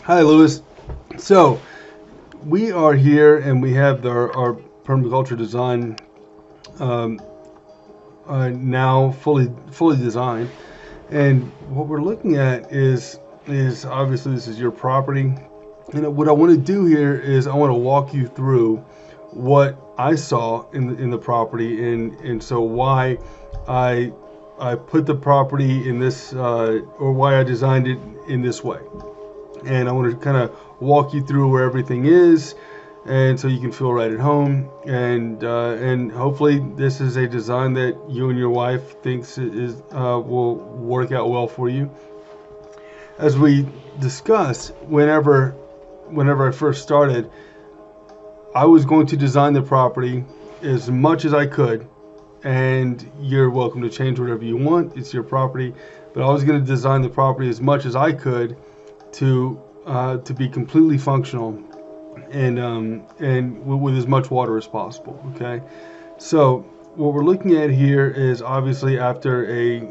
Hi, Lewis. So we are here, and we have our permaculture design um, now fully designed. And what we're looking at is obviously this is your property. And what I want to do here is I want to walk you through what I saw in the property, and so why I I put the property in this or why I designed it in this way. And I want to kind of walk you through where everything is, and so you can feel right at home. And hopefully this is a design that you and your wife thinks is will work out well for you. As we discussed, whenever I first started, I was going to design the property as much as I could, and you're welcome to change whatever you want. It's your property, but I was going to design the property as much as I could to be completely functional and with as much water as possible. Okay, so what we're looking at here is obviously after a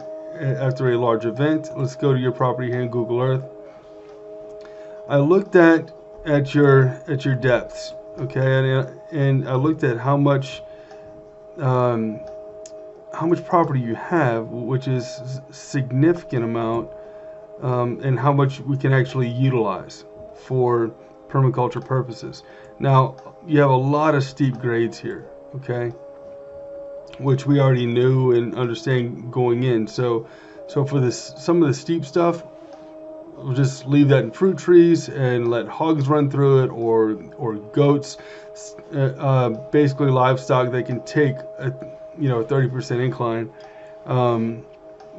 large event. Let's go to your property here in Google Earth. I looked at your depths. Okay, and I looked at um, how much property you have, which is a significant amount, and how much we can actually utilize for permaculture purposes. Now, you have a lot of steep grades here, okay, which we already knew and understand going in. So for this, some of the steep stuff, we'll just leave that in fruit trees and let hogs run through it, or goats, basically livestock that can take a 30% incline.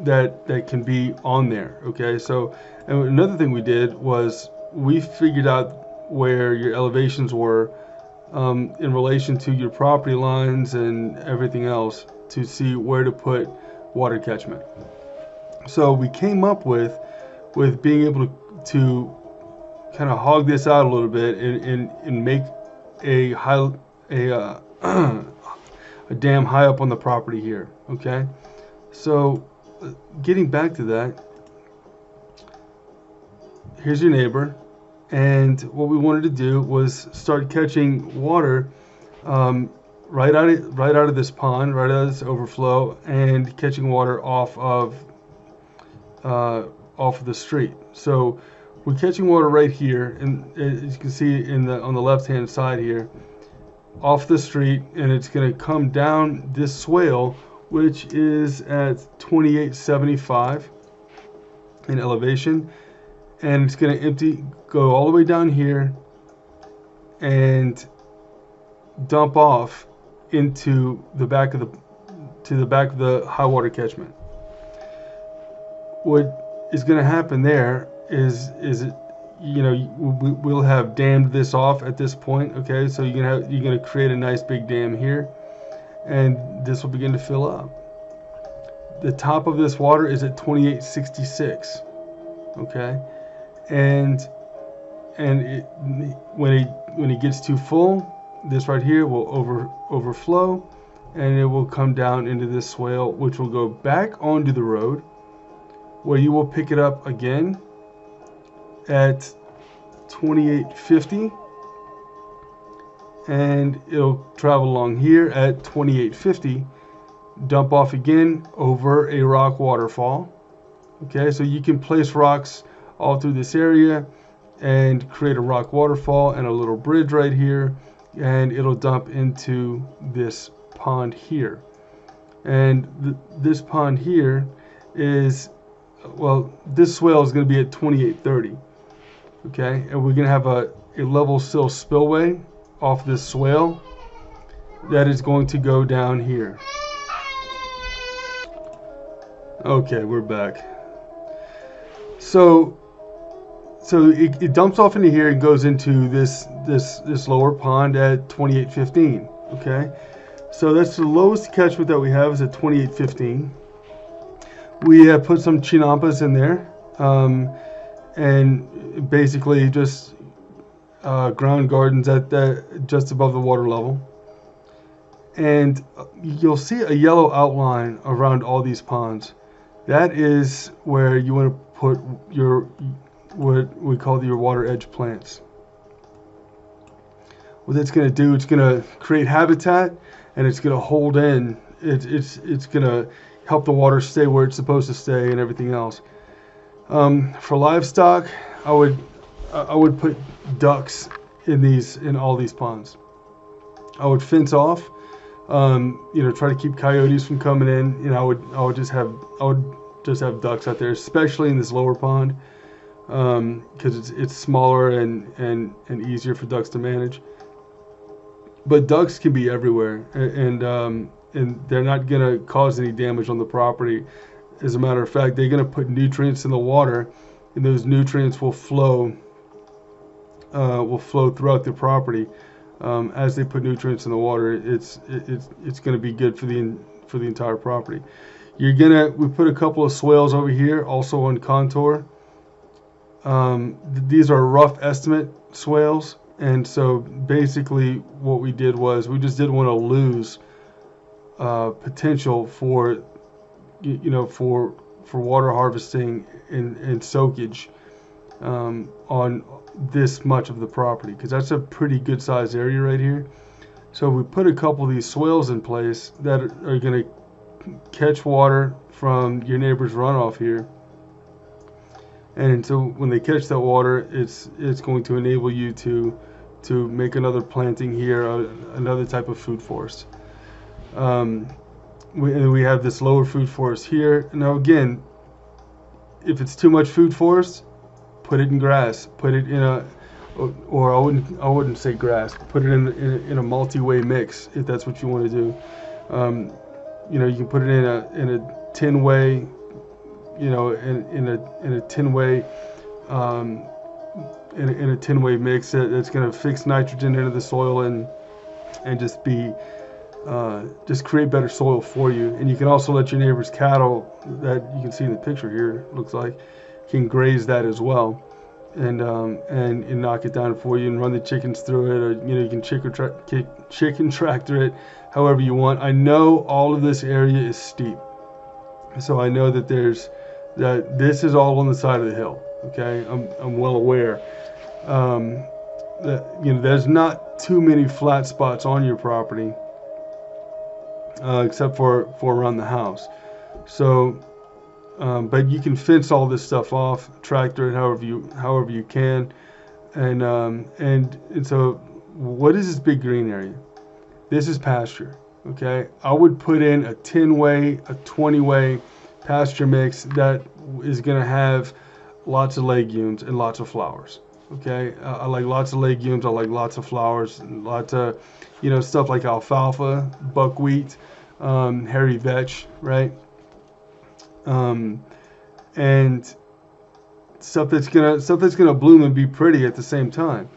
That can be on there. Okay, so and another thing we did was we figured out where your elevations were in relation to your property lines and everything else to see where to put water catchment. So we came up with being able to kind of hog this out a little bit and make a high a dam high up on the property here. Okay, so getting back to that, here's your neighbor, and what we wanted to do was start catching water right out of this pond, right out of this overflow, and catching water off of the street. So we're catching water right here, and as you can see on the left hand side here, off the street, and it's going to come down this swale, which is at 2875 in elevation, and it's going to go all the way down here and dump off into the back of the high water catchment. What is going to happen there is we'll have dammed this off at this point. Okay, so you're gonna create a nice big dam here, and this will begin to fill up. The top of this water is at 2866. Okay, and when it gets too full, this right here will overflow, and it will come down into this swale, which will go back onto the road, where you will pick it up again at 2850, and it'll travel along here at 2850, dump off again over a rock waterfall. Okay, so you can place rocks all through this area and create a rock waterfall and a little bridge right here, and it'll dump into this pond here. And this pond here is, well, this swale is going to be at 2830. Okay, and we're going to have a level sill spillway off this swale that is going to go down here. Okay, we're back. So it dumps off into here and goes into this lower pond at 2815. Okay, so that's the lowest catchment that we have, is at 2815. We have put some chinampas in there, and basically just ground gardens at just above the water level. And you'll see a yellow outline around all these ponds. That is where you want to put your what we call your water edge plants. What that's going to do, it's going to create habitat, and it's going to hold in. It's going to help the water stay where it's supposed to stay and everything else. For livestock, I would put ducks in all these ponds. I would fence off, try to keep coyotes from coming in. I would just have ducks out there, especially in this lower pond, because it's smaller and easier for ducks to manage. But ducks can be everywhere, and they're not gonna cause any damage on the property. As a matter of fact, they're gonna put nutrients in the water, and those nutrients will flow throughout the property. As they put nutrients in the water, it's going to be good for the entire property. We put a couple of swales over here, also on contour. These are rough estimate swales, and so basically what we did was we just didn't want to lose potential for water harvesting and soakage on this much of the property, because that's a pretty good sized area right here. So we put a couple of these swales in place that are going to catch water from your neighbor's runoff here, and so when they catch that water, it's going to enable you to make another planting here, another type of food forest. We have this lower food forest here. Now again, if it's too much food forest, put it in grass. Put it in or I wouldn't say grass. Put it in a multi-way mix if that's what you want to do. You can put it in a 10-way. In a 10-way. In a 10-way mix that's going to fix nitrogen into the soil and just create better soil for you. And you can also let your neighbor's cattle, that you can see in the picture here, looks like, can graze that as well, and knock it down for you, and run the chickens through it, or you can chicken tractor it however you want. I know all of this area is steep, so I know that this is all on the side of the hill. Okay, I'm well aware that there's not too many flat spots on your property, except for around the house. So. But you can fence all this stuff off, tractor it however you can, and so what is this big green area? This is pasture. Okay, I would put in a 10-way, a 20-way pasture mix that is going to have lots of legumes and lots of flowers. Okay, I like lots of legumes. I like lots of flowers, and lots of stuff like alfalfa, buckwheat, hairy vetch, right? And stuff that's gonna bloom and be pretty at the same time.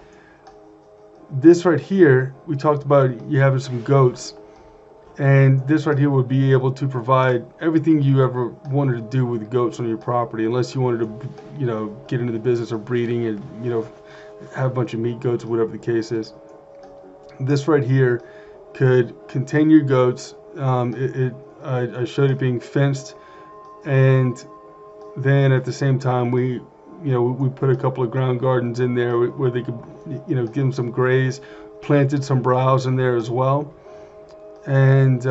This right here, we talked about you having some goats, and this right here would be able to provide everything you ever wanted to do with goats on your property, unless you wanted to, get into the business of breeding and have a bunch of meat goats or whatever the case is. This right here could contain your goats. I showed it being fenced. And then at the same time, we put a couple of ground gardens in there where they could, give them some graze, planted some browse in there as well, and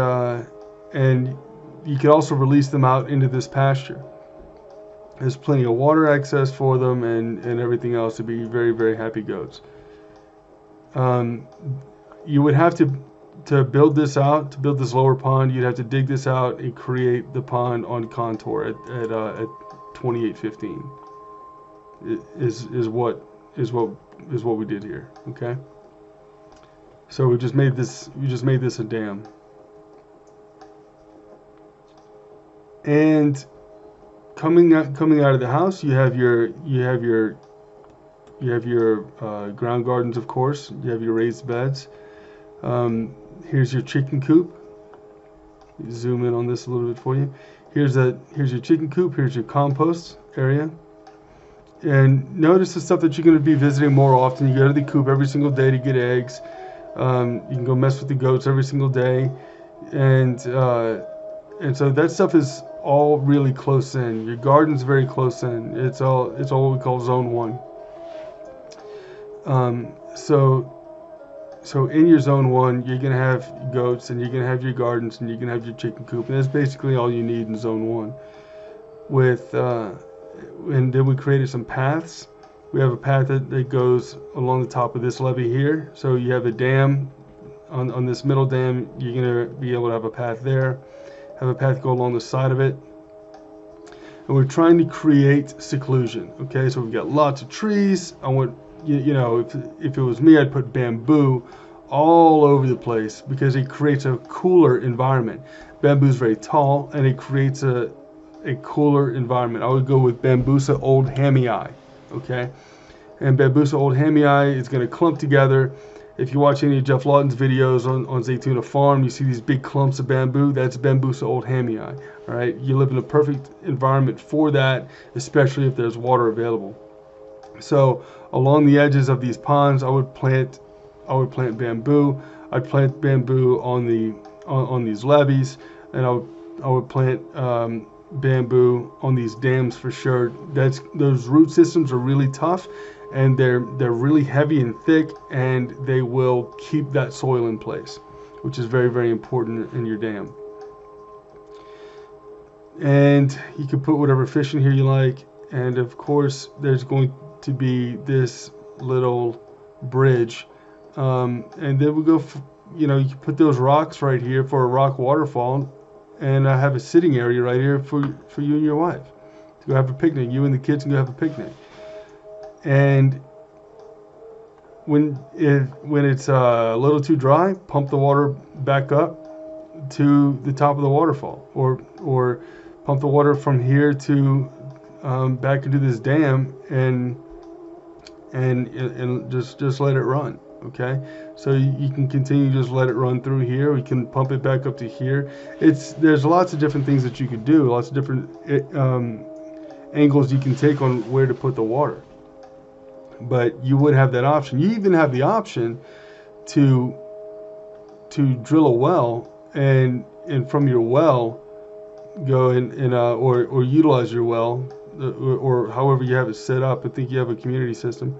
you could also release them out into this pasture. There's plenty of water access for them and everything else to be very, very happy goats. You would have to build this out, to build this lower pond, you'd have to dig this out and create the pond on contour at 2815. Is what we did here. Okay. So we just made this a dam. And coming out of the house, you have your ground gardens, of course. You have your raised beds. Here's your chicken coop. Zoom in on this a little bit for you. Here's your chicken coop. Here's your compost area. And notice the stuff that you're going to be visiting more often. You go to the coop every single day to get eggs. You can go mess with the goats every single day, and so that stuff is all really close in. Your garden's very close in. It's all what we call zone 1. So in your zone 1, you're gonna have goats, and you're gonna have your gardens, and you're gonna have your chicken coop, and that's basically all you need in zone 1. And then we created some paths. We have a path that goes along the top of this levee here. So you have a dam on this middle dam. You're gonna be able to have a path there. Have a path go along the side of it. And we're trying to create seclusion. Okay, so we've got lots of trees. I want if it was me, I'd put bamboo all over the place because it creates a cooler environment. Bamboo is very tall, and it creates a cooler environment. I would go with Bambusa Old Hamii, okay? And Bambusa Old Hamii is going to clump together. If you watch any of Jeff Lawton's videos on Zaytuna Farm, you see these big clumps of bamboo. That's Bambusa Old Hamii, all right? You live in a perfect environment for that, especially if there's water available. So along the edges of these ponds, I would plant bamboo. I'd plant bamboo on these levees, and I would plant bamboo on these dams for sure. Those root systems are really tough, and they're really heavy and thick, and they will keep that soil in place, which is very, very important in your dam. And you can put whatever fish in here you like, and of course there's going to be this little bridge, and then we go you can put those rocks right here for a rock waterfall, and I have a sitting area right here for you and your wife to go have a picnic. You and the kids can go have a picnic. And when it's a little too dry, pump the water back up to the top of the waterfall, or pump the water from here to back into this dam, and just let it run. Okay, so you can continue to just let it run through here. We can pump it back up to here. There's lots of different things that you could do, lots of different angles you can take on where to put the water. But you would have that option. You even have the option to drill a well, and from your well go or utilize your well, or however you have it set up. I think you have a community system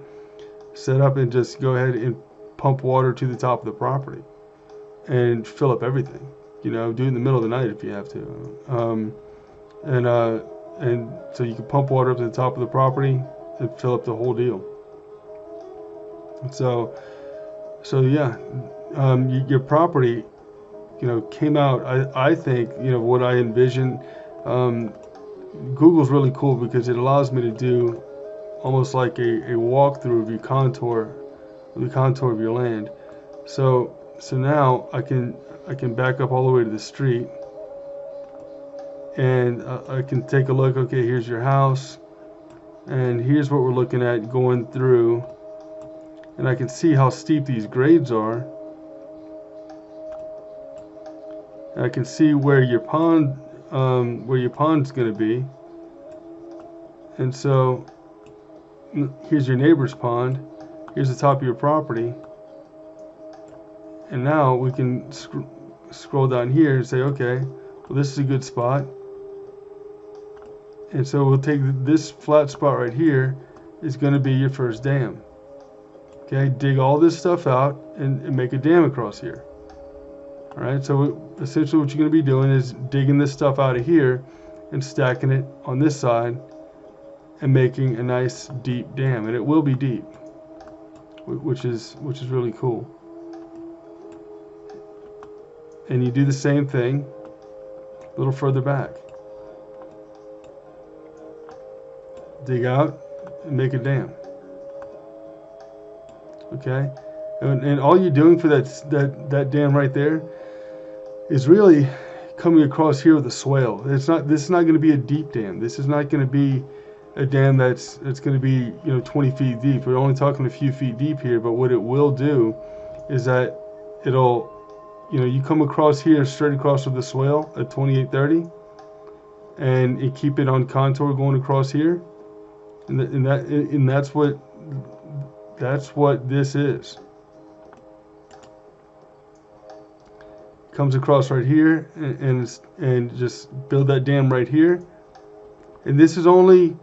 set up, and just go ahead and pump water to the top of the property and fill up everything. Do it in the middle of the night if you have to. And so you can pump water up to the top of the property and fill up the whole deal. So yeah, your property, came out. I think what I envision. Google's really cool because it allows me to do almost like a walkthrough of your contour of your land. So now I can back up all the way to the street, and I can take a look. Okay, here's your house, and here's what we're looking at going through, and I can see how steep these grades are. And I can see where your pond's going to be, and so here's your neighbor's pond. Here's the top of your property, and now we can scroll down here and say, okay, well, this is a good spot, and so we'll take this flat spot right here is going to be your first dam. Okay, dig all this stuff out and make a dam across here. All right, so essentially what you're going to be doing is digging this stuff out of here and stacking it on this side and making a nice deep dam, and it will be deep, which is really cool. And you do the same thing a little further back. Dig out and make a dam. Okay, and all you're doing for that dam right there is really coming across here with a swale. This is not going to be a deep dam. This is not going to be a dam that's going to be 20 feet deep. We're only talking a few feet deep here, but what it will do is that it'll you come across here straight across with the swale at 2830, and you keep it on contour going across here, and that's what this is. comes across right here, and just build that dam right here. And this is only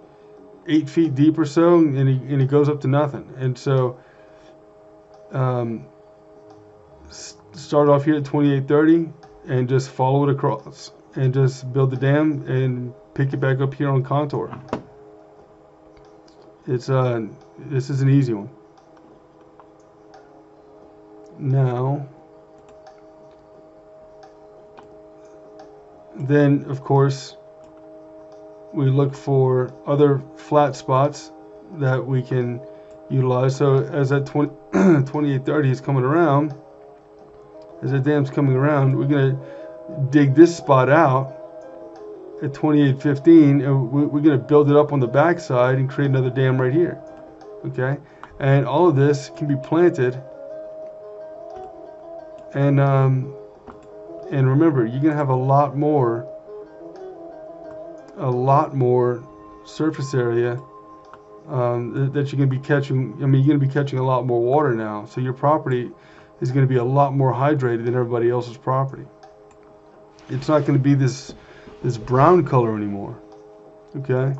8 feet deep or so, and he goes up to nothing. And so start off here at 2830 and just follow it across and just build the dam and pick it back up here on contour. It's this is an easy one. Now then, of course, we look for other flat spots that we can utilize. So as that 2830 is coming around, as the dam's coming around, we're going to dig this spot out at 2815, and we're going to build it up on the back side and create another dam right here. Okay, and all of this can be planted, and remember, you're going to have a lot more surface area that you're going to be catching. I mean, you're going to be catching a lot more water now, so your property is going to be a lot more hydrated than everybody else's property. It's not going to be this brown color anymore. Okay,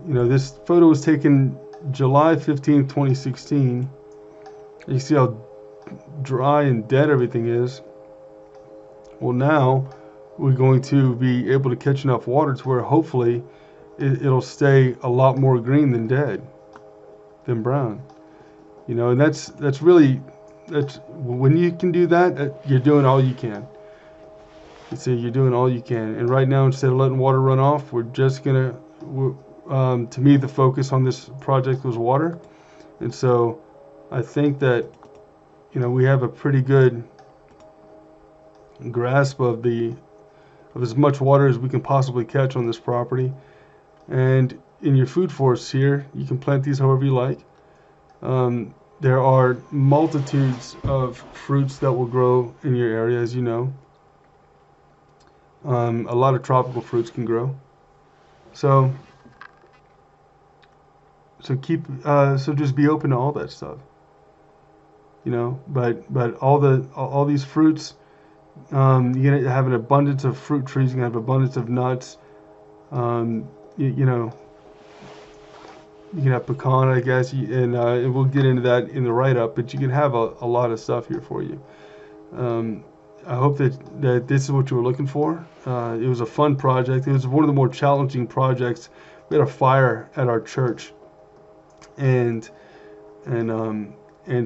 you know, this photo was taken July 15th, 2016. You see how dry and dead everything is. Well, now we're going to be able to catch enough water to where hopefully it'll stay a lot more green than dead, than brown. You know, and that's when you can do that, you're doing all you can. You see, you're doing all you can. And right now, instead of letting water run off, we're just gonna. To me, the focus on this project was water, and so I think that, you know, we have a pretty good grasp of as much water as we can possibly catch on this property. And in your food forests here, you can plant these however you like. There are multitudes of fruits that will grow in your area, as you know. A lot of tropical fruits can grow. So just be open to all that stuff. You know, but all these fruits, you're gonna have an abundance of fruit trees. You're gonna have abundance of nuts. You know, you can have pecan, I guess, and we'll get into that in the write-up. But you can have a lot of stuff here for you. I hope that this is what you were looking for. It was a fun project. It was one of the more challenging projects. We had a fire at our church, and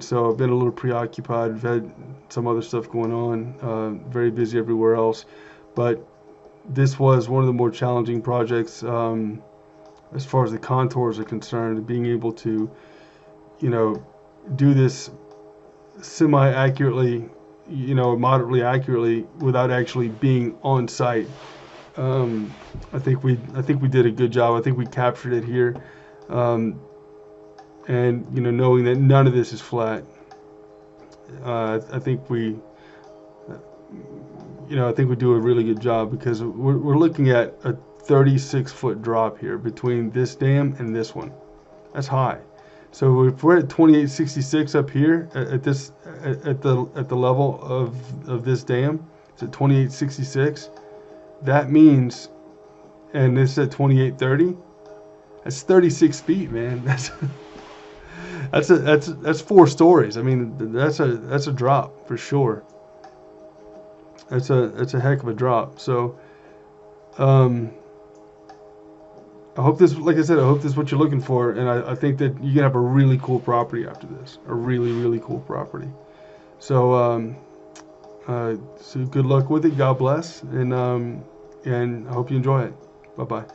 so I've been a little preoccupied. I've had some other stuff going on, very busy everywhere else. But this was one of the more challenging projects as far as the contours are concerned. Being able to, you know, do this semi-accurately, you know, moderately accurately without actually being on site. I think we did a good job. I think we captured it here. And, you know, knowing that none of this is flat, I think we do a really good job, because we're looking at a 36-foot drop here between this dam and this one. That's high. So if we're at 2866 up here at the level of this dam, it's at 2866. That means, and this at 2830. That's 36 feet, man. That's 4 stories. I mean, that's a drop for sure. That's a heck of a drop. So, I hope this, like I said, I hope this is what you're looking for, and I think that you can have a really cool property after this, a really, really cool property. So, so good luck with it. God bless, and I hope you enjoy it. Bye bye.